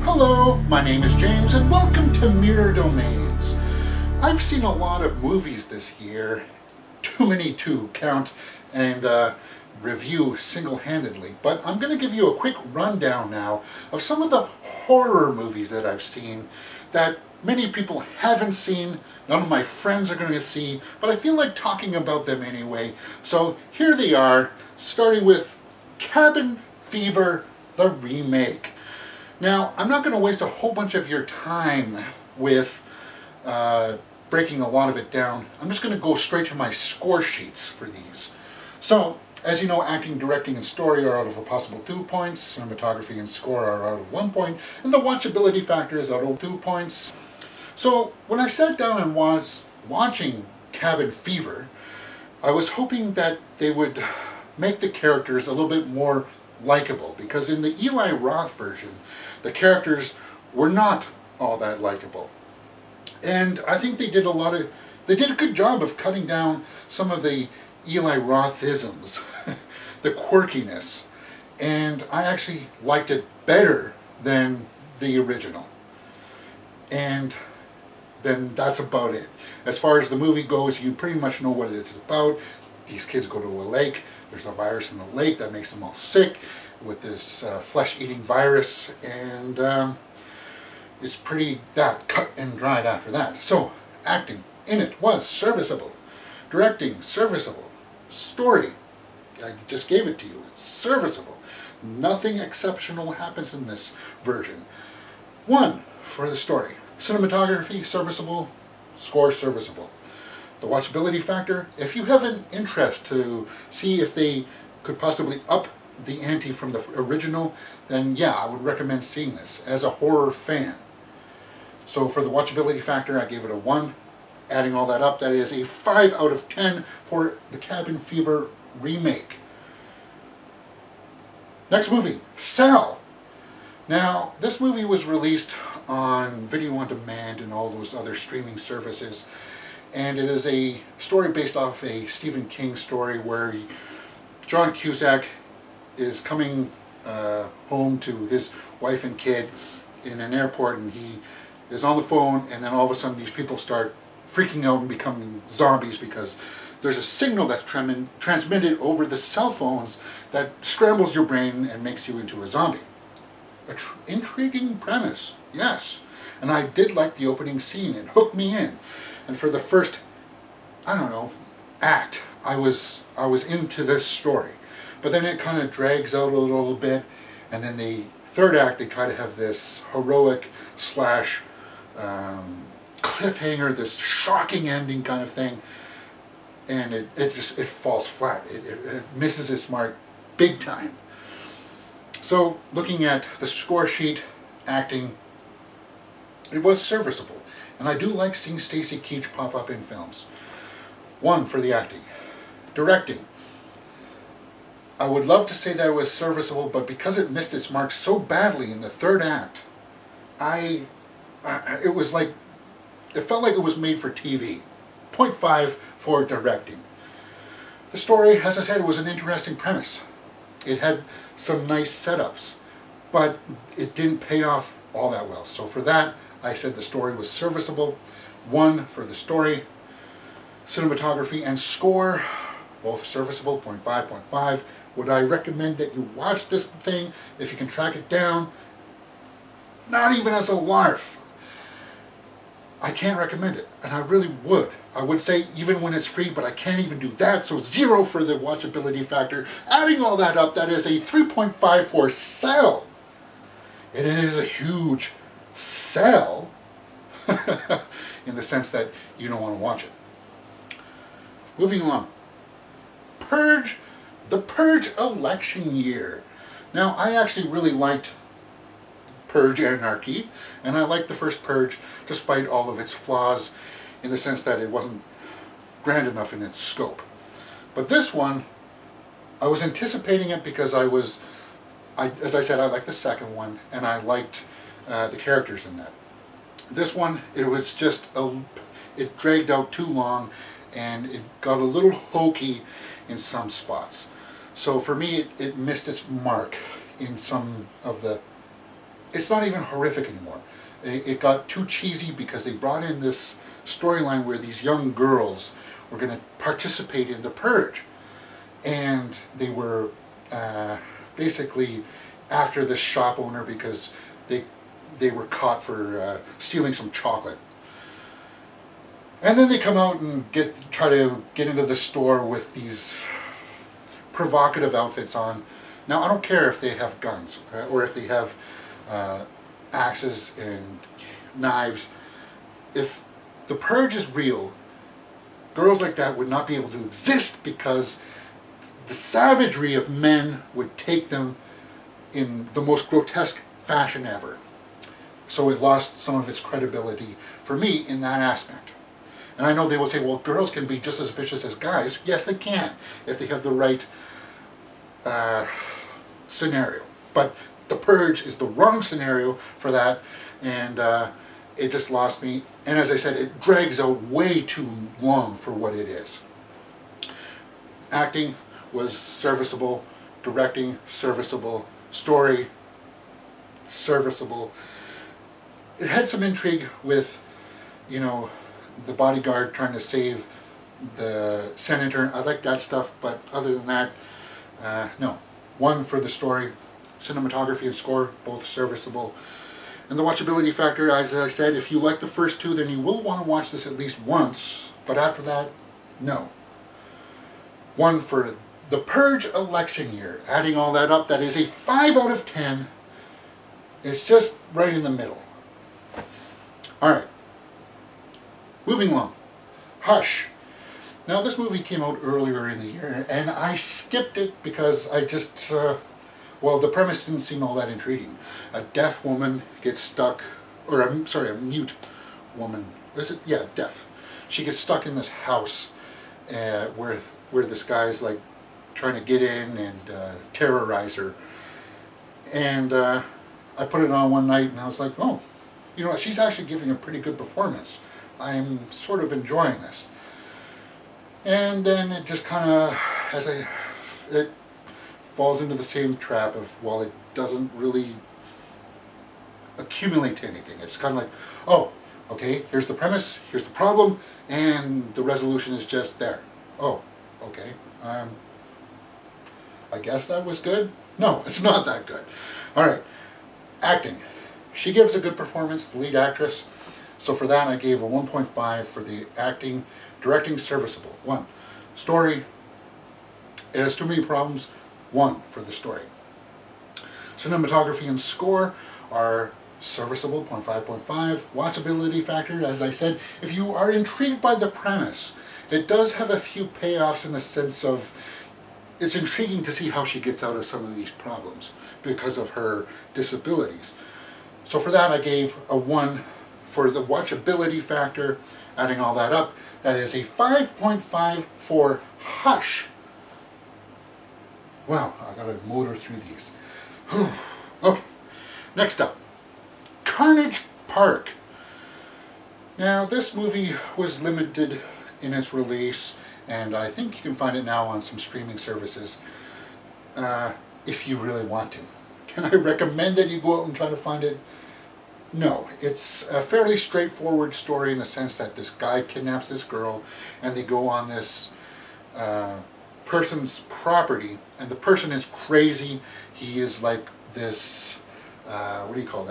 Hello, my name is James and welcome to Mirror Domains. I've seen a lot of movies this year, too many to count and review single-handedly, but I'm going to give you a quick rundown now of some of the horror movies that I've seen that many people haven't seen, none of my friends are going to see, but I feel like talking about them anyway. So here they are, starting with Cabin Fever, the remake. Now, I'm not going to waste a whole bunch of your time with breaking a lot of it down. I'm just going to go straight to my score sheets for these. So, as you know, acting, directing, and story are out of a possible 2 points, cinematography and score are out of 1 point, and the watchability factor is out of 2 points. So, when I sat down and was watching Cabin Fever, I was hoping that they would make the characters a little bit more likable, because in the Eli Roth version, the characters were not all that likable. And I think they did a good job of cutting down some of the Eli Rothisms, the quirkiness, and I actually liked it better than the original. And then that's about it. As far as the movie goes, you pretty much know what it's about. These kids go to a lake, there's a virus in the lake that makes them all sick with this flesh-eating virus, and it's pretty that cut and dried after that. So, acting in it was serviceable. Directing, serviceable. Story, I just gave it to you, it's serviceable. Nothing exceptional happens in this version. 1 for the story. Cinematography, serviceable. Score, serviceable. The watchability factor, if you have an interest to see if they could possibly up the ante from the original, then yeah, I would recommend seeing this as a horror fan. So for the watchability factor, I gave it a 1. Adding all that up, that is a 5 out of 10 for the Cabin Fever remake. Next movie, Cell. Now, this movie was released on video on demand and all those other streaming services, and it is a story based off a Stephen King story where John Cusack is coming home to his wife and kid in an airport, and he is on the phone, and then all of a sudden these people start freaking out and becoming zombies because there's a signal that's transmitted over the cell phones that scrambles your brain and makes you into a zombie. Intriguing premise, yes. And I did like the opening scene. It hooked me in. And for the first, act, I was into this story. But then it kind of drags out a little bit, and then the third act, they try to have this heroic slash cliffhanger, this shocking ending kind of thing, and it falls flat. It misses its mark big time. So, looking at the score sheet, acting, it was serviceable. And I do like seeing Stacy Keach pop up in films. 1 for the acting. Directing. I would love to say that it was serviceable, but because it missed its mark so badly in the third act, it felt like it was made for TV. 0.5 for directing. The story, as I said, it was an interesting premise. It had some nice setups, but it didn't pay off all that well. So for that, I said the story was serviceable. 1 for the story. Cinematography and score, both serviceable, 0.5, 0.5. Would I recommend that you watch this thing if you can track it down? Not even as a LARF. I can't recommend it, and I really would. I would say even when it's free, but I can't even do that, so 0 for the watchability factor. Adding all that up, that is a 3.5 for Cell. And it is a huge sell in the sense that you don't want to watch it. Moving along. Purge, the Purge election year. Now, I actually really liked Purge Anarchy, and I liked the first Purge despite all of its flaws in the sense that it wasn't grand enough in its scope. But this one, I was anticipating it because as I said, I liked the second one, and I liked the characters in that. This one, it dragged out too long, and it got a little hokey in some spots. So for me, it missed its mark in some of the it's not even horrific anymore. It got too cheesy because they brought in this storyline where these young girls were going to participate in the Purge. And they were basically after this shop owner because they were caught for stealing some chocolate. And then they come out and try to get into the store with these provocative outfits on. Now, I don't care if they have guns or if they have axes and knives. If the Purge is real, girls like that would not be able to exist because the savagery of men would take them in the most grotesque fashion ever. So it lost some of its credibility for me in that aspect. And I know they will say, well, girls can be just as vicious as guys. Yes, they can, if they have the right scenario. But the Purge is the wrong scenario for that, and it just lost me. And as I said, it drags out way too long for what it is. Acting was serviceable, directing serviceable, story serviceable. It had some intrigue with, the bodyguard trying to save the senator. I like that stuff, but other than that, no. 1 for the story, cinematography and score, both serviceable. And the watchability factor, as I said, if you like the first 2, then you will want to watch this at least once, but after that, no. 1 for the Purge election year. Adding all that up, that is a 5 out of 10. It's just right in the middle. Alright. Moving along. Hush. Now, this movie came out earlier in the year, and I skipped it because I just, the premise didn't seem all that intriguing. A deaf woman gets stuck, a mute woman. Is it? Yeah, deaf. She gets stuck in this house where this guy's like trying to get in and terrorize her. And I put it on one night, and I was like, oh, she's actually giving a pretty good performance. I'm sort of enjoying this. And then it just kind of, it falls into the same trap of, it doesn't really accumulate to anything. It's kind of like, oh, okay, here's the premise, here's the problem, and the resolution is just there. Oh, okay. I guess that was good? No, it's not that good. Alright, acting. She gives a good performance, the lead actress. So for that, I gave a 1.5 for the acting. Directing, serviceable. 1. Story, it has too many problems. 1 for the story. Cinematography and score are serviceable, 0.5. Watchability factor, as I said, if you are intrigued by the premise, it does have a few payoffs in the sense of it's intriguing to see how she gets out of some of these problems because of her disabilities. So for that, I gave a 1 for the watchability factor. Adding all that up, that is a 5.5 for Hush. Wow, I gotta motor through these. Okay, next up, Carnage Park. Now, this movie was limited in its release, and I think you can find it now on some streaming services if you really want to. Can I recommend that you go out and try to find it? No, it's a fairly straightforward story in the sense that this guy kidnaps this girl and they go on this person's property, and the person is crazy. He is like this,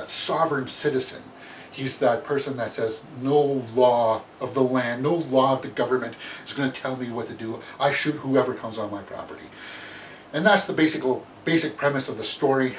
sovereign citizen. He's that person that says no law of the land, no law of the government is going to tell me what to do. I shoot whoever comes on my property. And that's the basic premise of the story.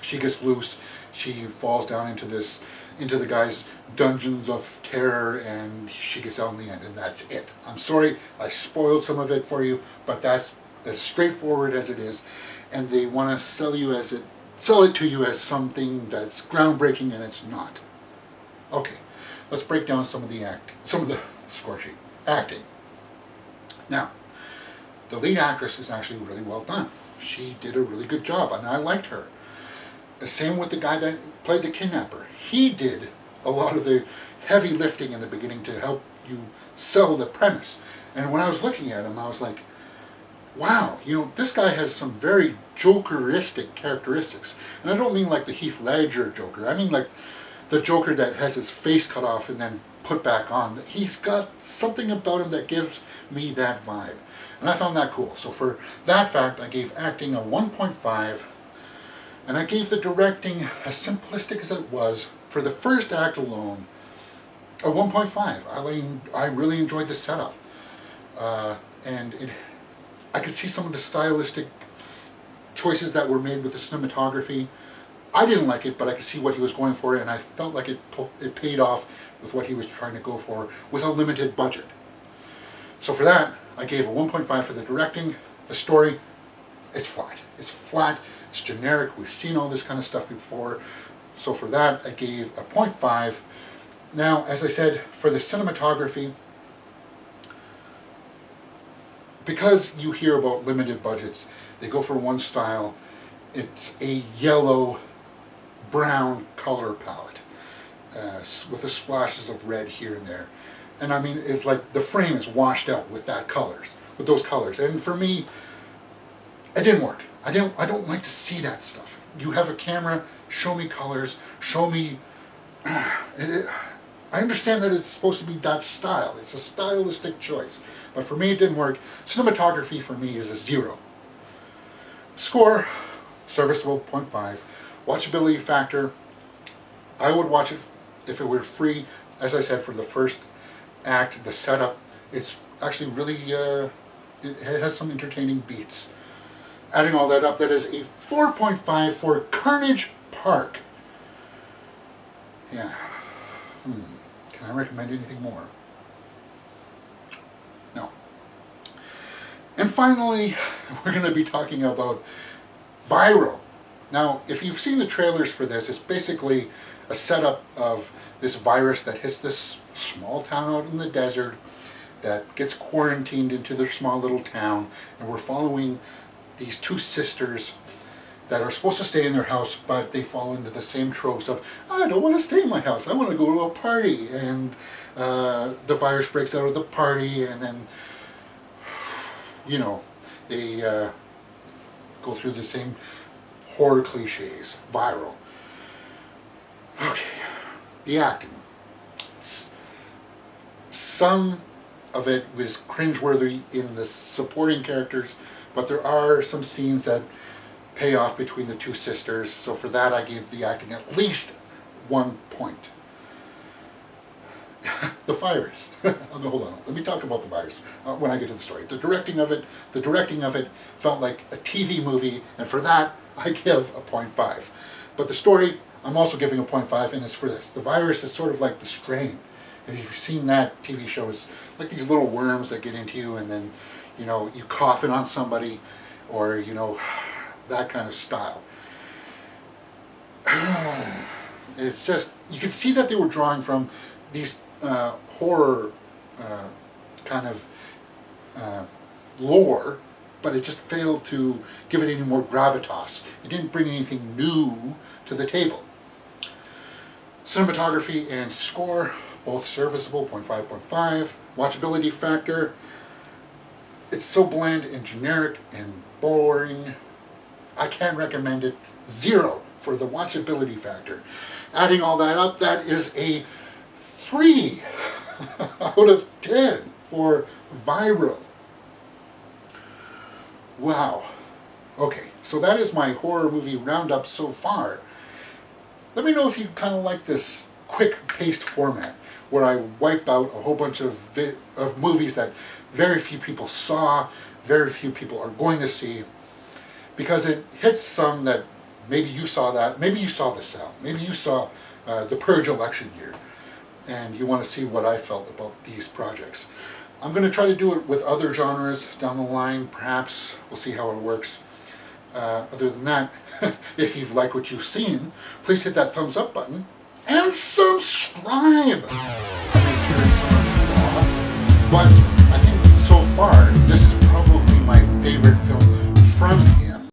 She gets loose. She falls down into the guy's dungeons of terror, and she gets out in the end, and that's it. I'm sorry, I spoiled some of it for you, but that's as straightforward as it is, and they want to sell it to you as something that's groundbreaking, and it's not. Okay, let's break down some of the score sheet. Acting. Now, the lead actress is actually really well done. She did a really good job, and I liked her. The same with the guy that played the kidnapper. He did a lot of the heavy lifting in the beginning to help you sell the premise. And when I was looking at him, I was like, wow, this guy has some very Jokeristic characteristics. And I don't mean like the Heath Ledger Joker. I mean like the Joker that has his face cut off and then put back on. He's got something about him that gives me that vibe. And I found that cool. So for that fact, I gave acting a 1.5. And I gave the directing, as simplistic as it was, for the first act alone, a 1.5. I really enjoyed the setup. I could see some of the stylistic choices that were made with the cinematography. I didn't like it, but I could see what he was going for, and I felt like it paid off with what he was trying to go for with a limited budget. So for that, I gave a 1.5 for the directing. The story is flat. It's flat. It's generic. We've seen all this kind of stuff before. So for that, I gave a 0.5. Now, as I said, for the cinematography, because you hear about limited budgets, they go for one style. It's a yellow-brown color palette with the splashes of red here and there. And I mean, it's like the frame is washed out with those colors. And for me, it didn't work. I don't like to see that stuff. You have a camera, show me colors, show me... I understand that it's supposed to be that style. It's a stylistic choice. But for me, it didn't work. Cinematography for me is a 0. Score, serviceable, 0.5. Watchability factor, I would watch it if it were free. As I said, for the first act, the setup, it's actually really, it has some entertaining beats. Adding all that up, that is a 4.5 for Carnage Park. Yeah. Can I recommend anything more? No. And finally, we're going to be talking about Viral. Now, if you've seen the trailers for this, it's basically a setup of this virus that hits this small town out in the desert that gets quarantined into their small little town, and we're following these two sisters that are supposed to stay in their house, but they fall into the same tropes of, I don't want to stay in my house, I want to go to a party, and the virus breaks out of the party, and then, they go through the same horror cliches. Viral. Okay, the acting. Some of it was cringeworthy in the supporting characters, but there are some scenes that pay off between the two sisters, so for that I gave the acting at least 1 point. The virus. Hold on, let me talk about the virus when I get to the story. The directing of it felt like a TV movie, and for that I give a 0.5. But the story, I'm also giving a 0.5, and it's for this. The virus is sort of like the strain. If you've seen that TV show, it's like these little worms that get into you, and then, you cough it on somebody, or, that kind of style. It's just, you can see that they were drawing from these horror kind of lore, but it just failed to give it any more gravitas. It didn't bring anything new to the table. Cinematography and score, both serviceable, 0.5, 0.5. Watchability factor, it's so bland and generic and boring. I can't recommend it. 0 for the watchability factor. Adding all that up, that is a 3 out of 10 for Viral. Wow. Okay, so that is my horror movie roundup so far. Let me know if you kind of like this quick-paced format, where I wipe out a whole bunch of movies that very few people saw, very few people are going to see, because it hits some that maybe you saw maybe you saw The Cell, maybe you saw the Purge election year, and you want to see what I felt about these projects. I'm going to try to do it with other genres down the line, perhaps. We'll see how it works. Other than that, if you've liked what you've seen, please hit that thumbs up button and subscribe. I may turn some of you off, but I think so far this is probably my favorite film from